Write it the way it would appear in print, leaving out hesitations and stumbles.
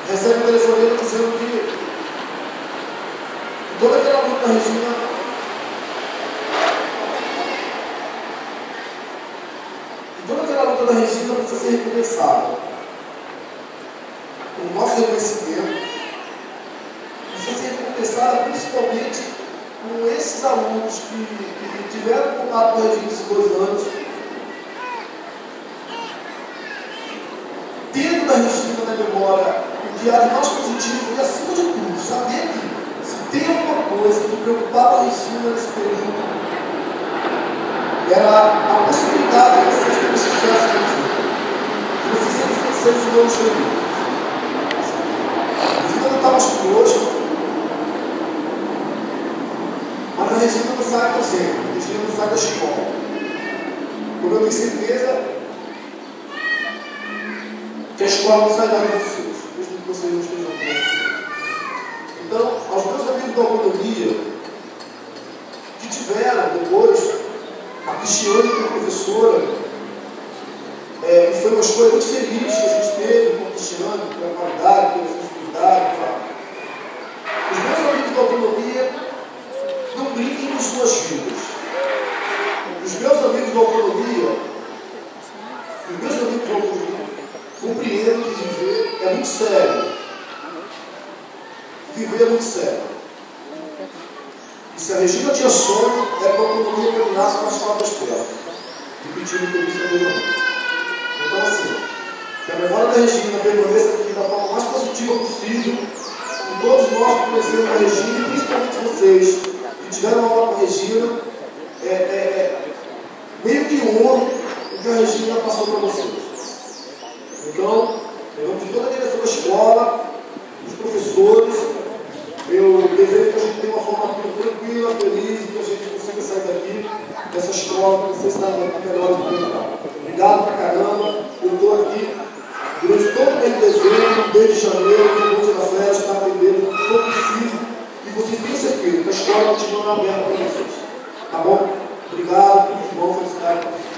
recebe um telefonema dizendo que toda aquela luta da Regina precisa ser recompensada. O nosso reconhecimento precisa ser recompensado principalmente com esses alunos que tiveram contato com a Regina esses 2 anos, tendo da Regina na memória o diário mais positivo e, acima de tudo, saber que se tem alguma coisa que preocupava a Regina nesse período, era a possibilidade de vocês terem sucesso na vida. De vocês serem seres humanos felizes. A Regina não está mais conosco, mas a Regina não sai do centro, a Regina não sai da escola. Como eu tenho certeza que a escola não sai da vida dos seus, mesmo que vocês não estejam bem. Então, aos meus amigos da autonomia, que tiveram depois, a Cristiane, como professora, que foi uma escolha muito feliz que a gente teve com a Cristiane, pela qualidade, pela sensibilidade. Os meus amigos da autonomia não brinquem com suas vidas. Os meus amigos da autonomia, compreendem que viver é muito sério. Viver é muito sério. E se a Regina tinha sonho, é para a autonomia terminasse com as patas perto. Repetindo o que eu disse anteriormente. Então, assim, que a memória da Regina permaneça aqui da forma mais positiva possível. E todos nós que conhecemos a Regina, e principalmente vocês, que tiveram uma aula com a Regina, meio que honre o que a Regina passou para vocês. Então, eu vou de toda a direção da escola, dos professores, eu desejo que a gente tenha uma formatura tranquila, feliz, e que a gente consiga sair daqui dessa escola para vocês estarem aqui melhores do que eu. Obrigado pra caramba. Eu estou aqui durante todo o mês de dezembro, desde janeiro, que eu vou tirar férias, para atendendo o que for preciso. E vocês têm certeza que a escola continua aberta para vocês. Tá bom? Obrigado, tudo de bom, felicidade para vocês.